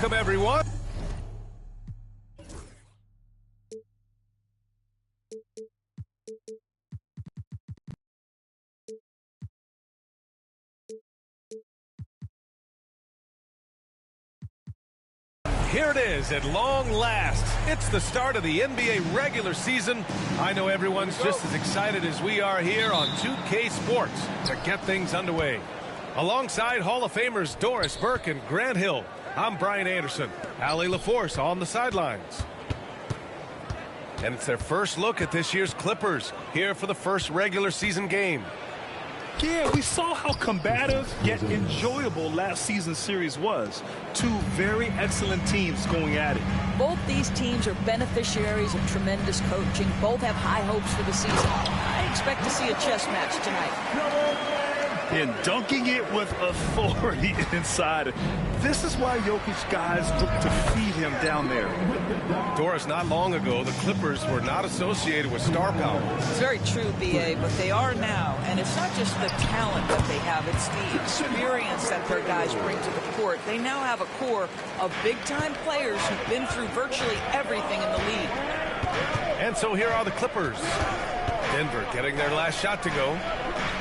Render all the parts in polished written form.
Welcome, everyone. Here it is at long last. It's the start of the NBA regular season. I know everyone's just as excited as we are here on 2K Sports to get things underway. Alongside Hall of Famers Doris Burke and Grant Hill, I'm Brian Anderson. Allie LaForce on the sidelines. And it's their first look at this year's Clippers here for the first regular season game. Yeah, we saw how combative yet enjoyable last season's series was. Two very excellent teams going at it. Both these teams are beneficiaries of tremendous coaching. Both have high hopes for the season. I expect to see a chess match tonight. And dunking it with authority inside. This is why Jokic guys look to feed him down there. Doris, not long ago, the Clippers were not associated with star power. It's very true, B.A., but they are now. And it's not just the talent that they have, it's the experience that their guys bring to the court. They now have a core of big-time players who've been through virtually everything in the league. And so here are the Clippers. Denver getting their last shot to go.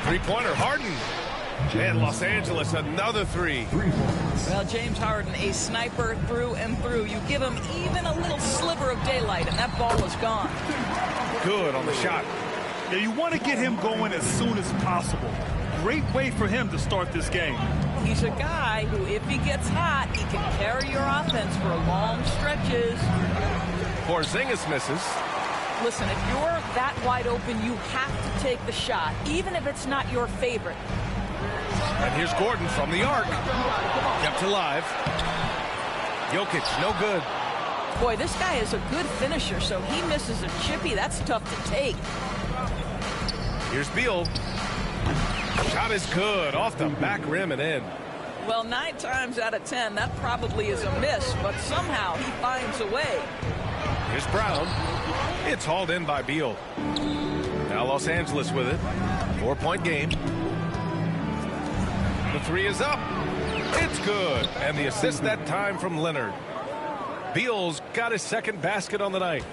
Three-pointer, Harden. And Los Angeles, another three. Well, James Harden, a sniper through and through. You give him even a little sliver of daylight, and that ball is gone. Good on the shot. Yeah, you want to get him going as soon as possible. Great way for him to start this game. He's a guy who, if he gets hot, he can carry your offense for long stretches. Porzingis misses. Listen, if you're that wide open, you have to take the shot, even if it's not your favorite. And here's Gordon from the arc. Kept alive. Jokic, no good. Boy, this guy is a good finisher, so he misses a chippy. That's tough to take. Here's Beal. Shot is good. Off the back rim and in. Well, 9 times out of 10, that probably is a miss, but somehow he finds a way. Here's Brown. It's hauled in by Beal. Now Los Angeles with it. 4-point game. The three is up. It's good. And the assist that time from Leonard. Beal's got his second basket on the night.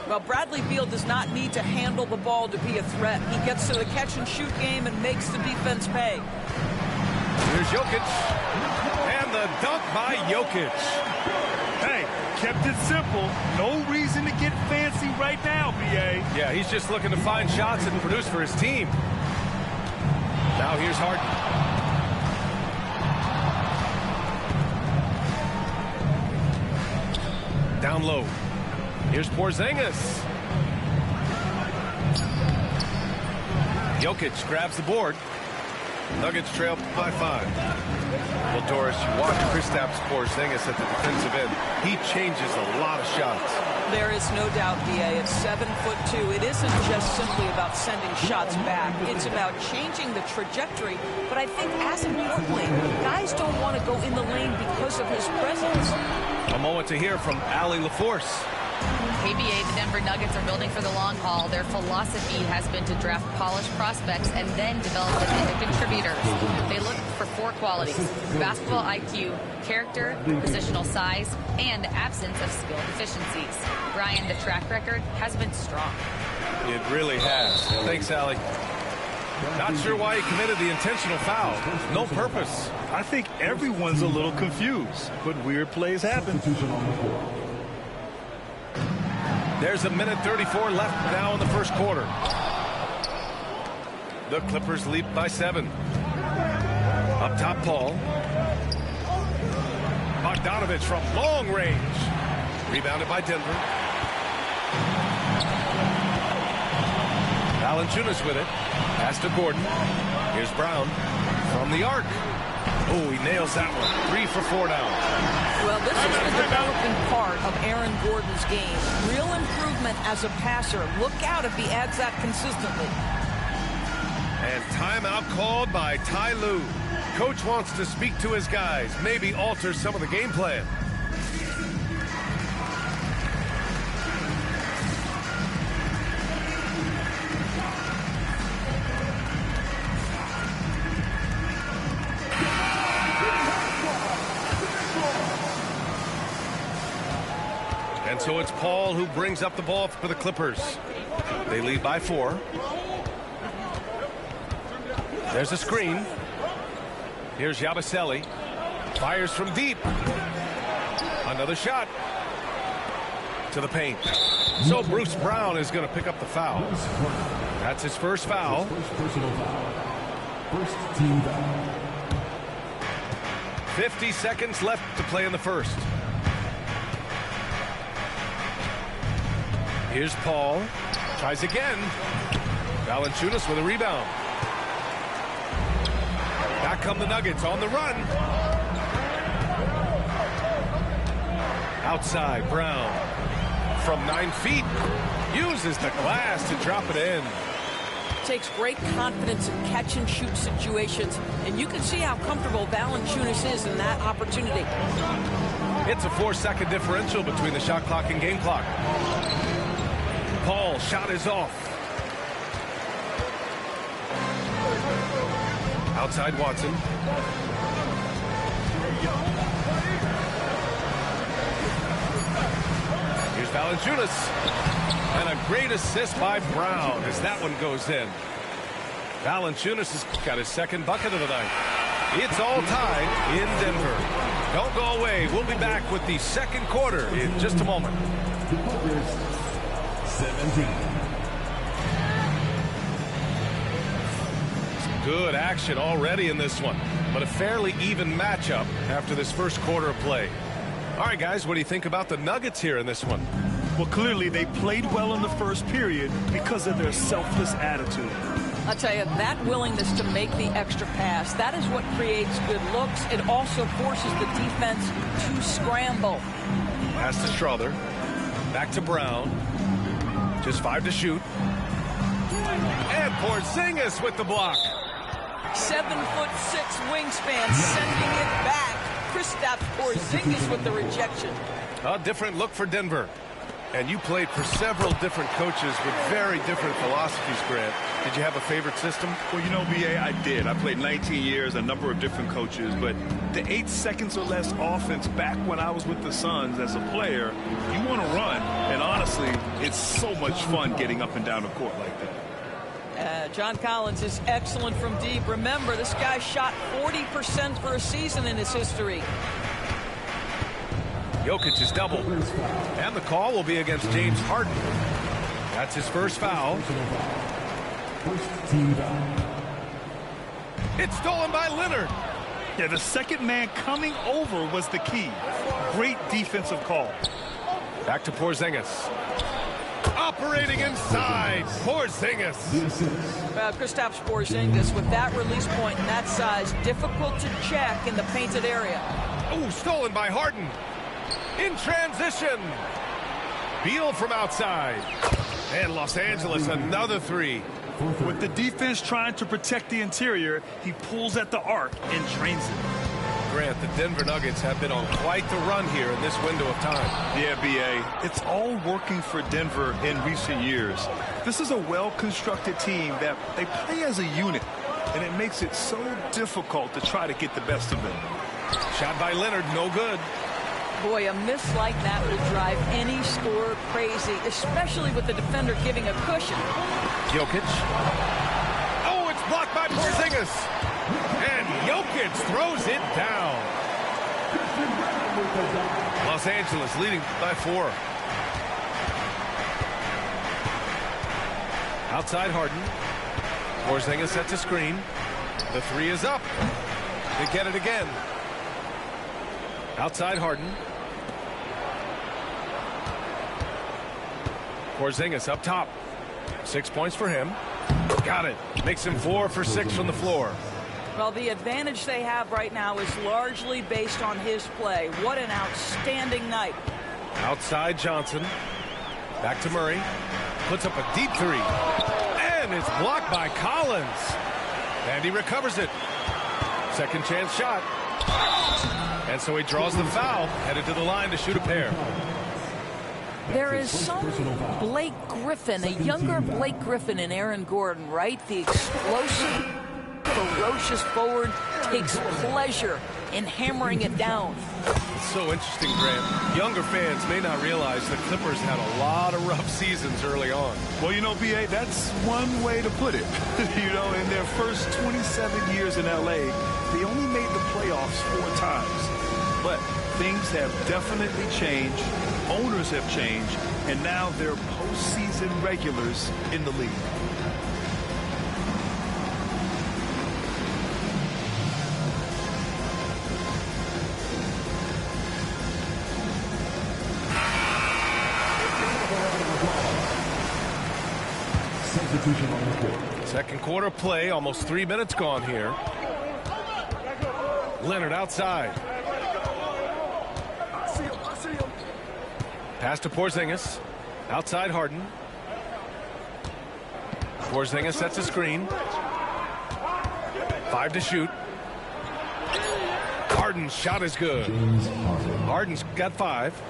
Well, Bradley Beal does not need to handle the ball to be a threat. He gets to the catch-and-shoot game and makes the defense pay. Here's Jokic. And the dunk by Jokic. Hey, kept it simple. No reason to get fancy right now, B.A. Yeah, he's just looking to find shots and produce for his team. Now here's Harden. Down low. Here's Porzingis. Jokic grabs the board. Nuggets trail by 5. Well, Doris, you watch Kristaps Porzingis at the defensive end. He changes a lot of shots. There is no doubt, B.A. At 7'2", it isn't just simply about sending shots back. It's about changing the trajectory. But I think, as importantly, guys don't want to go in the lane because of his presence. A moment to hear from Allie LaForce. KBA, the Denver Nuggets are building for the long haul. Their philosophy has been to draft polished prospects and then develop them into contributors. They look for 4 qualities: basketball IQ, character, positional size, and absence of skill deficiencies. Brian, the track record has been strong. It really has. Thanks, Allie. Not sure why he committed the intentional foul. No purpose. I think everyone's a little confused, but weird plays happen. There's a minute 34 left now in the first quarter. The Clippers lead by 7. Up top, Paul. Bogdanovich from long range. Rebounded by Denver. Valanciunas with it. Pass to Gordon. Here's Brown from the arc. Oh, he nails that one. 3 for 4 now. Well, this is the developing part of Aaron Gordon's game. Real improvement as a passer. Look out if he adds that consistently. And timeout called by Ty Lue. Coach wants to speak to his guys, maybe alter some of the game plan. And so it's Paul who brings up the ball for the Clippers. They lead by 4. There's a screen. Here's Yabusele. Fires from deep. Another shot. To the paint. So Bruce Brown is going to pick up the foul. That's his first foul. First team foul. 50 seconds left to play in the first. Here's Paul. Tries again. Valanciunas with a rebound. Back come the Nuggets on the run. Outside, Brown. From 9 feet. Uses the glass to drop it in. Takes great confidence in catch-and-shoot situations, and you can see how comfortable Valanciunas is in that opportunity. It's a 4-second differential between the shot clock and game clock. Paul, shot is off. Outside Watson. Here's Valanciunas. And a great assist by Brown as that one goes in. Valanciunas has got his second bucket of the night. It's all tied in Denver. Don't go away. We'll be back with the second quarter in just a moment. The Clippers, 17. Some good action already in this one, but a fairly even matchup after this first quarter of play. All right, guys, what do you think about the Nuggets here in this one? Well, clearly they played well in the first period because of their selfless attitude. I'll tell you, that willingness to make the extra pass, that is what creates good looks. It also forces the defense to scramble. Pass to Strother. Back to Brown. Just 5 to shoot. And Porzingis with the block. 7'6" wingspan, sending it back. Kristaps Porzingis with the rejection. A different look for Denver. And you played for several different coaches with very different philosophies, Grant. Did you have a favorite system? Well, you know, BA, I did. I played 19 years, a number of different coaches, but the 8 seconds or less offense back when I was with the Suns as a player, you want to run, and honestly, it's so much fun getting up and down the court like that. John Collins is excellent from deep. Remember, this guy shot 40% for a season in his history. Jokic is doubled. And the call will be against James Harden. That's his first foul. First team foul. It's stolen by Leonard. Yeah, the second man coming over was the key. Great defensive call. Back to Porzingis. Operating inside. Porzingis. Kristaps Porzingis with that release point and that size, difficult to check in the painted area. Oh, stolen by Harden. In transition. Beal from outside. And Los Angeles, another 3. With the defense trying to protect the interior, he pulls at the arc and drains it. Grant, the Denver Nuggets have been on quite the run here in this window of time. Yeah, BA, it's all working for Denver in recent years. This is a well-constructed team that they play as a unit, and it makes it so difficult to try to get the best of them. Shot by Leonard, no good. Boy, a miss like that will drive any scorer crazy, especially with the defender giving a cushion. Jokic. Oh, it's blocked by Porzingis. And Jokic throws it down. Los Angeles leading by 4. Outside Harden. Porzingis sets a screen. The 3 is up. They get it again. Outside Harden. Porzingis up top. 6 points for him. Got it. Makes him 4 for 6 from the floor. Well, the advantage they have right now is largely based on his play. What an outstanding night. Outside Johnson. Back to Murray. Puts up a deep 3. And it's blocked by Collins. And he recovers it. Second chance shot. And so he draws the foul. Headed to the line to shoot a pair. There is some Blake Griffin, a younger Blake Griffin in Aaron Gordon, right? The explosive, ferocious forward takes pleasure in hammering it down. It's so interesting, Grant. Younger fans may not realize the Clippers had a lot of rough seasons early on. Well, you know, B.A., that's one way to put it. You know, in their first 27 years in L.A., they only made the playoffs 4 times. But things have definitely changed. Owners have changed. And now they're postseason regulars in the league. Substitution on the court. Second quarter play, almost 3 minutes gone here. Leonard outside. Pass to Porzingis. Outside Harden. Porzingis sets a screen. 5 to shoot. Harden's shot is good. Harden's got 5.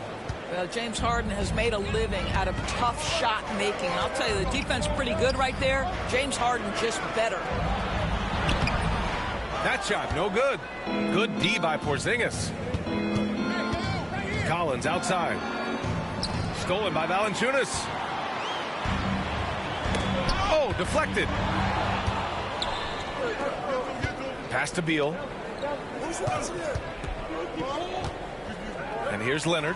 Well, James Harden has made a living out of tough shot making. I'll tell you, the defense pretty good right there. James Harden just better. That shot, no good. Good D by Porzingis. Collins outside. Stolen by Valanciunas. Oh, deflected. Pass to Beal. And here's Leonard.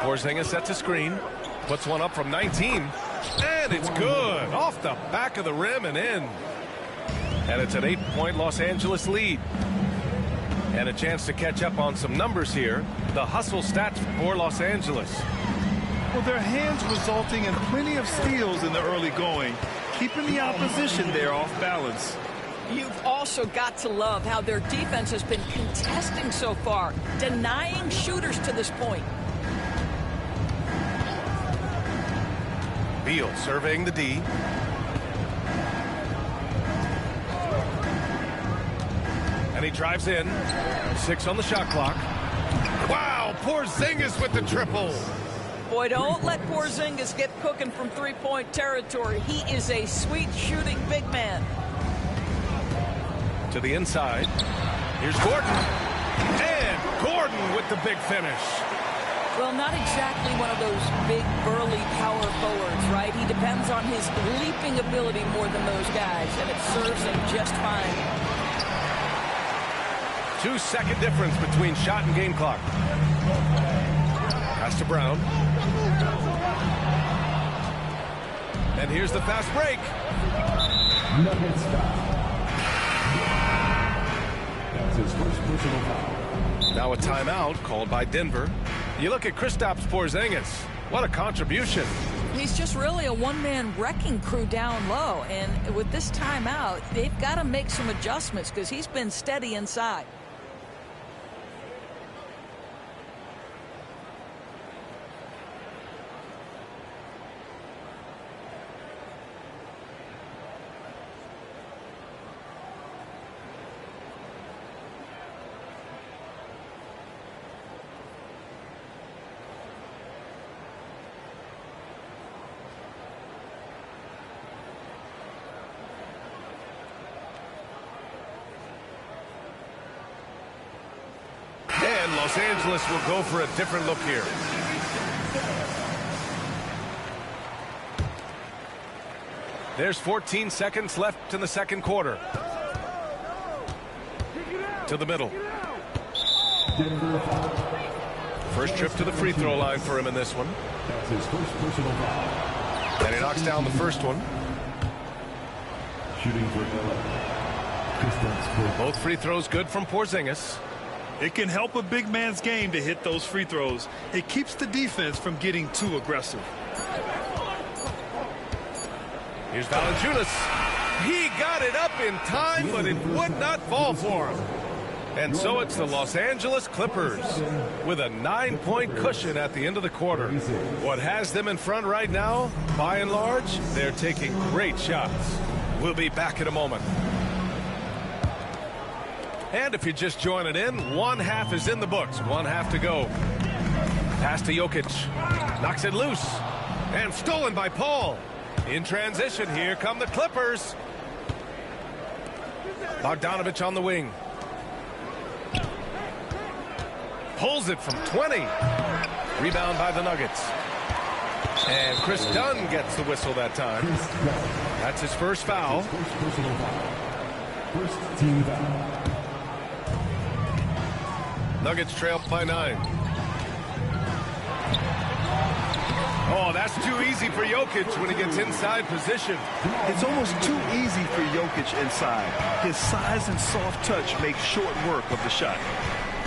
Porzingis sets a screen. Puts one up from 19. And it's good. Off the back of the rim and in. And it's an 8-point Los Angeles lead. And a chance to catch up on some numbers here. The hustle stats for Los Angeles. Well, their hands resulting in plenty of steals in the early going, keeping the opposition there off balance. You've also got to love how their defense has been contesting so far, denying shooters to this point. Beal surveying the D. And he drives in. 6 on the shot clock. Wow, Porzingis with the triple. Boy, don't let Porzingis get cooking from three-point territory. He is a sweet shooting big man. To the inside. Here's Gordon. And Gordon with the big finish. Well, not exactly one of those big, burly power forwards, right? He depends on his leaping ability more than those guys, and it serves him just fine. 2-second difference between shot and game clock. Pass to Brown. And here's the fast break. Nuggets foul. That's his first personal foul. Now a timeout called by Denver. You look at Kristaps Porzingis. What a contribution. He's just really a one-man wrecking crew down low. And with this timeout, they've got to make some adjustments because he's been steady inside. And Los Angeles will go for a different look here. There's 14 seconds left in the second quarter. To the middle. First trip to the free throw line for him in this one. That's his first personal foul. And he knocks down the first one. Shooting for LA. Both free throws good from Porzingis. It can help a big man's game to hit those free throws. It keeps the defense from getting too aggressive. Here's Valanciunas. He got it up in time, but it would not fall for him. And so it's the Los Angeles Clippers with a 9-point cushion at the end of the quarter. What has them in front right now, by and large, they're taking great shots. We'll be back in a moment. And if you're just joining in, one half is in the books. One half to go. Pass to Jokic. Knocks it loose. And stolen by Paul. In transition, here come the Clippers. Bogdanovich on the wing. Pulls it from 20. Rebound by the Nuggets. And Chris Dunn gets the whistle that time. That's his first foul. First personal foul. First team foul. Nuggets trail by 9. Oh, that's too easy for Jokic when he gets inside position. It's almost too easy for Jokic inside. His size and soft touch make short work of the shot.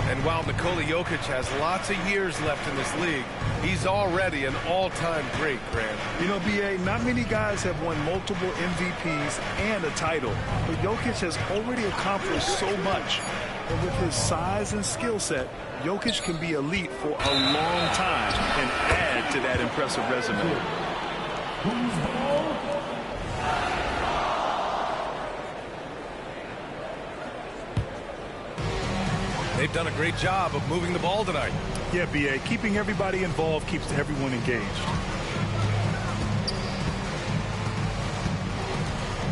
And while Nikola Jokic has lots of years left in this league, he's already an all-time great, Grant. You know, B.A., not many guys have won multiple MVPs and a title, but Jokic has already accomplished so much. And with his size and skill set, Jokic can be elite for a long time and add to that impressive resume. They've done a great job of moving the ball tonight. Yeah, B.A., keeping everybody involved keeps everyone engaged.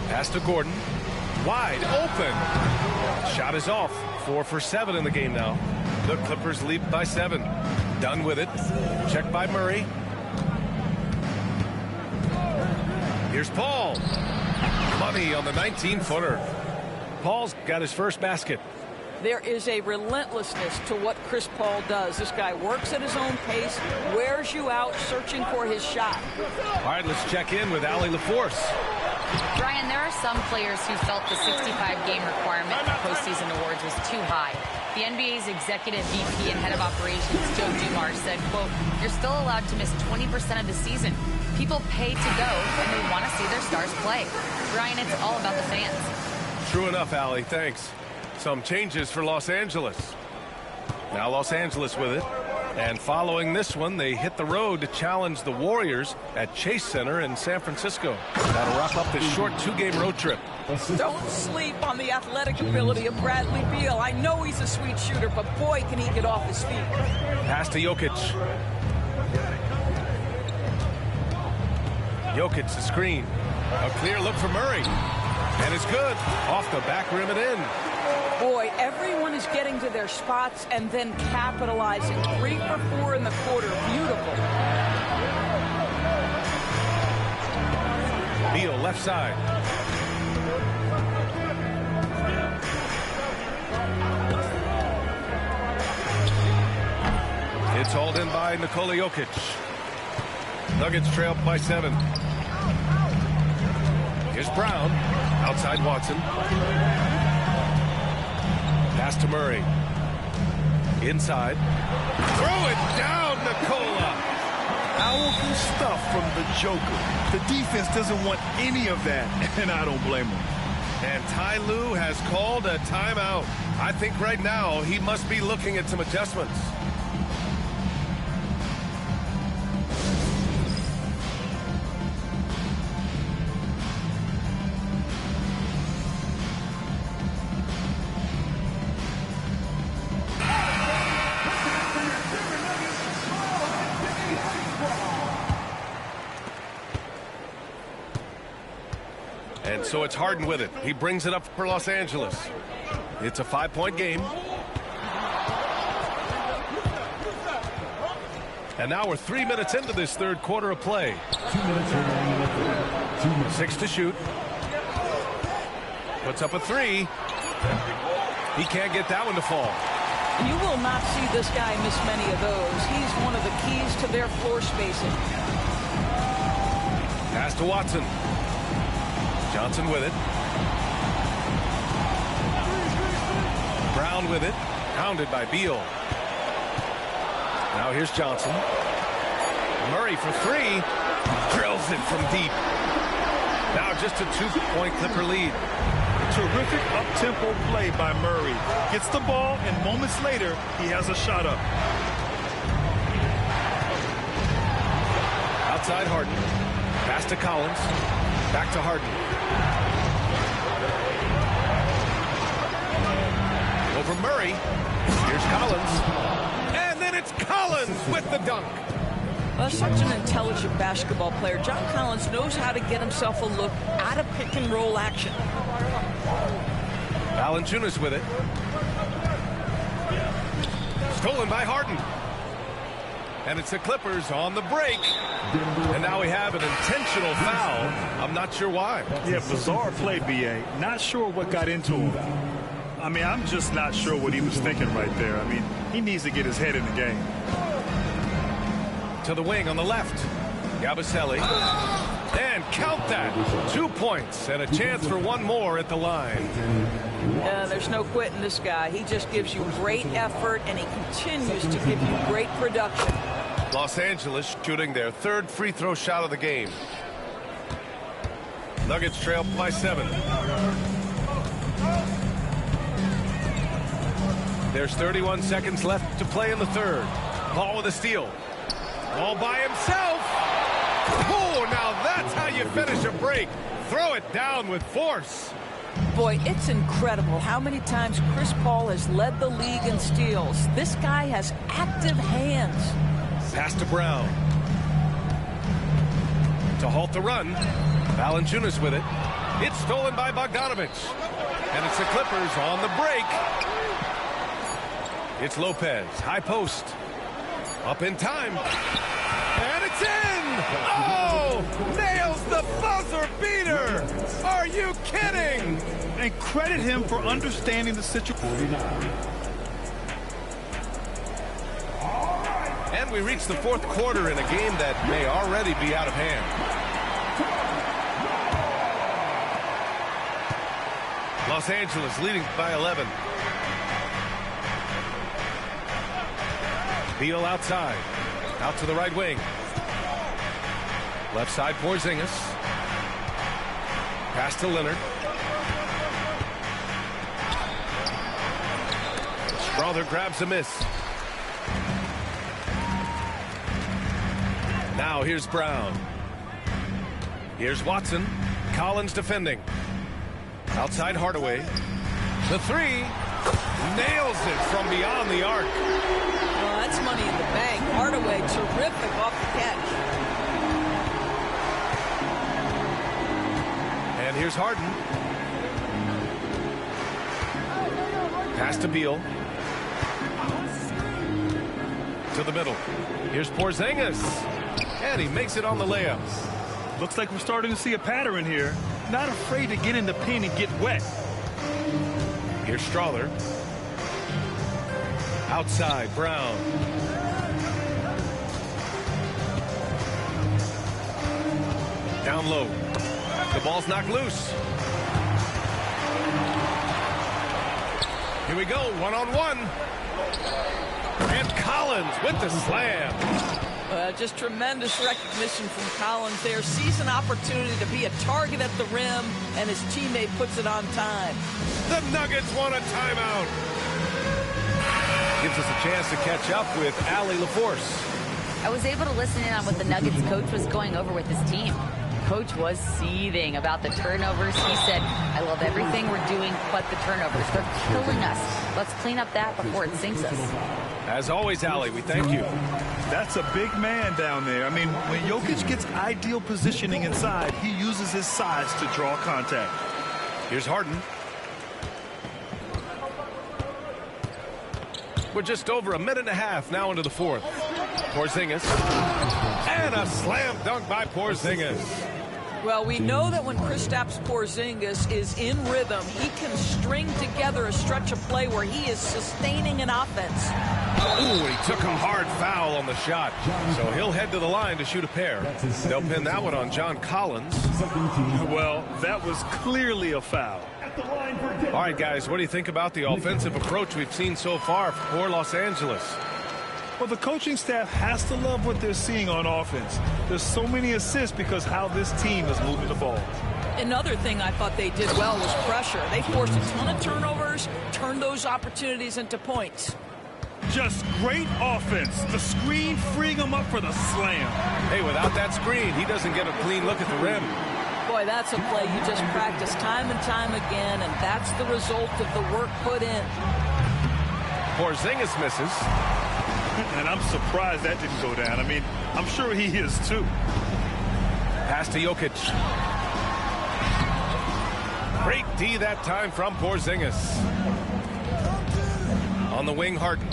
Pass to Gordon. Wide open. Shot is off. 4 for 7 in the game now. The Clippers lead by 7. Done with it. Checked by Murray. Here's Paul. Money on the 19-footer. Paul's got his first basket. There is a relentlessness to what Chris Paul does. This guy works at his own pace, wears you out, searching for his shot. All right, let's check in with Allie LaForce. Brian, there are some players who felt the 65-game requirement for postseason awards was too high. The NBA's executive VP and head of operations, Joe Dumars, said, quote, "You're still allowed to miss 20% of the season. People pay to go, and they want to see their stars play." Brian, it's all about the fans. True enough, Allie. Thanks. Some changes for Los Angeles. Now Los Angeles with it. And following this one, they hit the road to challenge the Warriors at Chase Center in San Francisco. That'll wrap up this short 2-game road trip. Don't sleep on the athletic ability of Bradley Beal. I know he's a sweet shooter, but boy, can he get off his feet. Pass to Jokic. Jokic, the screen. A clear look for Murray. And it's good. Off the back rim and in. Boy, everyone is getting to their spots and then capitalizing. 3 for 4 in the quarter. Beautiful. Beal, left side. It's hauled in by Nikola Jokic. Nuggets trail by 7. Here's Brown. Outside Watson. Pass to Murray. Inside. Throw it down, Nikola. Powerful stuff from the Joker. The defense doesn't want any of that, and I don't blame him. And Ty Lue has called a timeout. I think right now he must be looking at some adjustments. And so it's Harden with it. He brings it up for Los Angeles. It's a 5-point game. And now we're 3 minutes into this third quarter of play. 2 minutes remaining in the third. 2 minutes. 6 to shoot. Puts up a 3. He can't get that one to fall. You will not see this guy miss many of those. He's one of the keys to their floor spacing. Pass to Watson. Johnson with it. Brown with it. Pounded by Beal. Now here's Johnson. Murray for 3. Drills it from deep. Now just a 2-point Clipper lead. Terrific up-tempo play by Murray. Gets the ball, and moments later, he has a shot up. Outside Harden. Pass to Collins. Back to Harden. Over Murray. Here's Collins. And then it's Collins with the dunk. Such an intelligent basketball player. John Collins knows how to get himself a look out of pick-and-roll action. Valanciunas with it. Stolen by Harden. And it's the Clippers on the break. And now we have an intentional foul. I'm not sure why. Yeah, bizarre play, B.A. Not sure what got into him. I mean, I'm just not sure what he was thinking right there. I mean, he needs to get his head in the game. To the wing on the left. Yabusele. And count that. 2 points and a chance for one more at the line. There's no quitting this guy. He just gives you great effort, and he continues to give you great production. Los Angeles shooting their third free throw shot of the game. Nuggets trail by 7. There's 31 seconds left to play in the third. Ball with a steal. All by himself. Oh, now that's how you finish a break. Throw it down with force. Boy, it's incredible how many times Chris Paul has led the league in steals. This guy has active hands. Pass to Brown. To halt the run. Valanciunas with it. It's stolen by Bogdanovich. And it's the Clippers on the break. It's Lopez. High post. Up in time. And it's in! Oh! Nails the buzzer beater! Are you kidding? And credit him for understanding the situation. And we reach the fourth quarter in a game that may already be out of hand. Los Angeles leading by 11. Beal outside. Out to the right wing. Left side, Porzingis. Pass to Leonard. Strother grabs a miss. Now here's Brown. Here's Watson. Collins defending. Outside Hardaway. The three. Nails it from beyond the arc. Well, that's money in the bank. Hardaway, terrific off the catch. And here's Harden. Pass to Beal. To the middle. Here's Porzingis. And he makes it on the layup. Looks like we're starting to see a pattern here. Not afraid to get in the paint and get wet. Here's Strother. Outside, Brown. Down low. The ball's knocked loose. Here we go, one-on-one. And Collins with the slam. Just tremendous recognition from Collins there. Sees an opportunity to be a target at the rim, and his teammate puts it on time. The Nuggets want a timeout. Gives us a chance to catch up with Allie LaForce. I was able to listen in on what the Nuggets coach was going over with his team. Coach was seething about the turnovers. He said, I love everything we're doing but the turnovers. They're killing us. Let's clean up that before it sinks us. As always, Allie, we thank you. That's a big man down there. I mean, when Jokic gets ideal positioning inside, he uses his size to draw contact. Here's Harden. We're just over a minute and a half now into the fourth. Porzingis. And a slam dunk by Porzingis. Well, we know that when Kristaps Porzingis is in rhythm, he can string together a stretch of play where he is sustaining an offense. Ooh, he took a hard foul on the shot. So he'll head to the line to shoot a pair. They'll pin that one on John Collins. Well, that was clearly a foul. All right, guys, what do you think about the offensive approach we've seen so far for Los Angeles? Well, the coaching staff has to love what they're seeing on offense. There's so many assists because how this team is moving the ball. Another thing I thought they did well was pressure. They forced a ton of turnovers, turned those opportunities into points. Just great offense. The screen freeing him up for the slam. Hey, without that screen, he doesn't get a clean look at the rim. Boy, that's a play you just practice time and time again, and that's the result of the work put in. Porzingis misses. And I'm surprised that didn't go down. I mean, I'm sure he is too. Pass to Jokic. Great D that time from Porzingis. On the wing, Harden.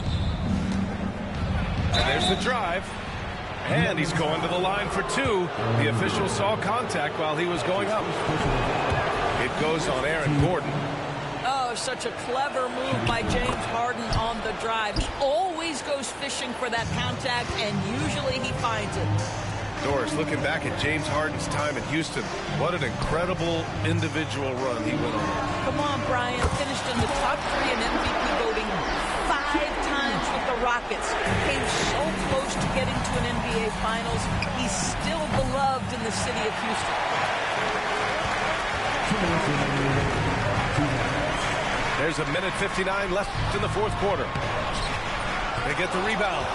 And there's the drive. And he's going to the line for two. The official saw contact while he was going up. It goes on Aaron Gordon. Oh, such a clever move by James Harden on the drive. He always goes fishing for that contact, and usually he finds it. Doris, looking back at James Harden's time in Houston, what an incredible individual run he went on. Come on, Brian. Finished in the top 3 in MVP voting 5 times with the Rockets. Came so close to getting to an NBA Finals. He's still beloved in the city of Houston. There's a minute 59 left in the fourth quarter. They get the rebound.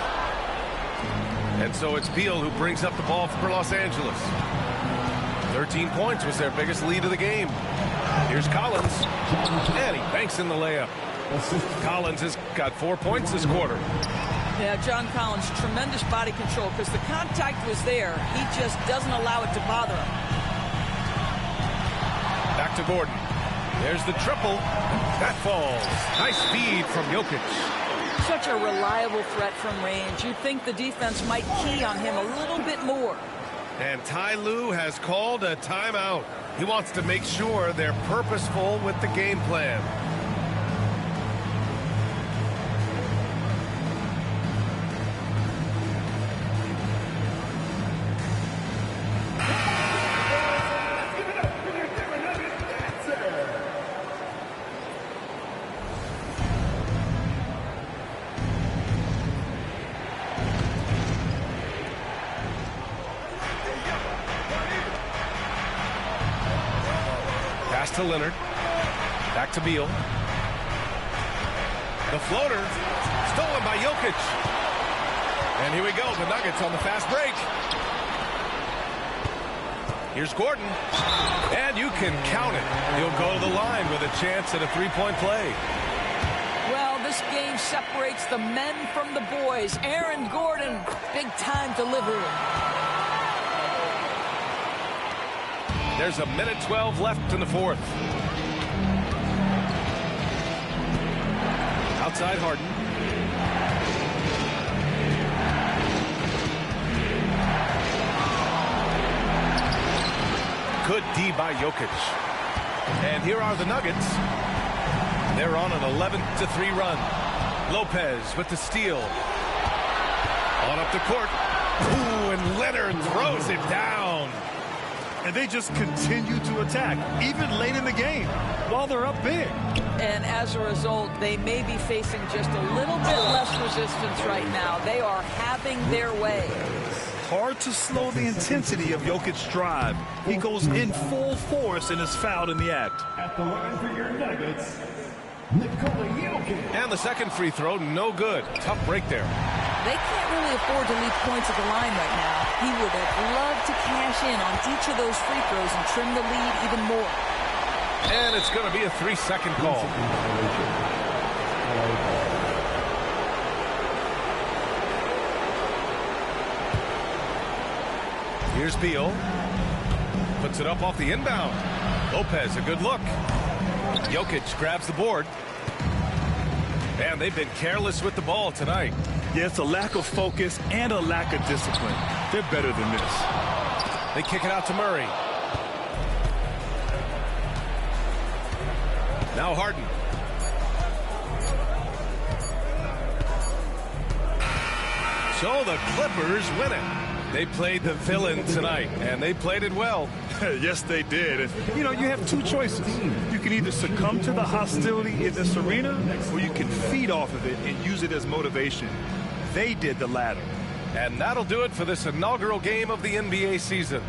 And so it's Beal who brings up the ball for Los Angeles. 13 points was their biggest lead of the game. Here's Collins. And he banks in the layup. Collins has got 4 points this quarter. Yeah, John Collins, tremendous body control because the contact was there. He just doesn't allow it to bother him. Back to Gordon. There's the triple. That falls. Nice feed from Jokic. Such a reliable threat from range. You'd think the defense might key on him a little bit more. And Ty Lue has called a timeout. He wants to make sure they're purposeful with the game plan. To Leonard. Back to Beal. The floater stolen by Jokic. And here we go. The Nuggets on the fast break. Here's Gordon. And you can count it. He'll go to the line with a chance at a three-point play. Well, this game separates the men from the boys. Aaron Gordon, big-time delivery. There's a minute 12 left in the fourth. Outside Harden. Good D by Jokic. And here are the Nuggets. They're on an 11-3 run. Lopez with the steal. On up the court. Ooh, and Leonard throws it down. And they just continue to attack, even late in the game, while they're up big. And as a result, they may be facing just a little bit less resistance right now. They are having their way. Hard to slow the intensity of Jokic's drive. He goes in full force and is fouled in the act. At the line for your Nuggets, Nikola Jokic. And the second free throw, no good. Tough break there. They can't really afford to leave points at the line right now. He would have loved to cash in on each of those free throws and trim the lead even more. And it's going to be a 3-second call. Here's Beal. Puts it up off the inbound. Lopez, a good look. Jokic grabs the board. And they've been careless with the ball tonight. Yeah, it's a lack of focus and a lack of discipline. They're better than this. They kick it out to Murray. Now Harden. So the Clippers win it. They played the villain tonight, and they played it well. Yes, they did. And, you know, you have two choices. You can either succumb to the hostility in this arena, or you can feed off of it and use it as motivation. They did the latter. And that'll do it for this inaugural game of the NBA season.